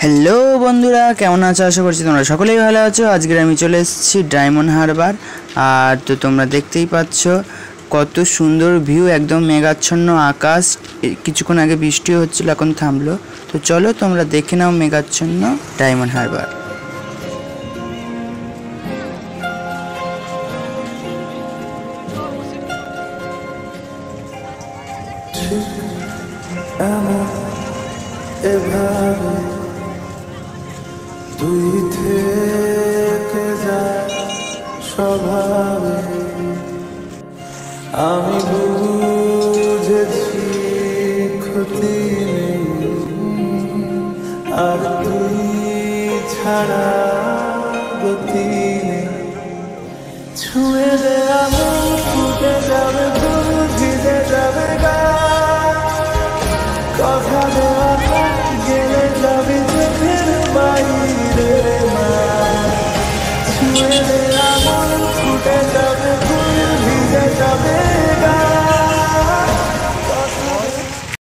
Hello বন্ধুরা, কেমন আছো? আশা করছি তোমরা সকলেই ভালো আছো। আজকে আমি চলে এসেছি ডায়মন্ড হারবার। আর তো তোমরা দেখতেই পাচ্ছ কত সুন্দর ভিউ, একদম মেঘাচ্ছন্ন আকাশ। কিছুক্ষণ আগে বৃষ্টি হচ্ছিল, এখন থামলো। তো চলো তোমরা দেখে নাও মেঘাচ্ছন্ন ডায়মন্ড হারবার। এভাবে তুই থেকে যা স্বভাবে, আমি বুঝেছি ক্ষতি নেই, আর তুই ছাড়া গতি নেই। ছুঁয়ে দে আমি, ফুটে যাবে ফুল, ভিজে যাবে গা।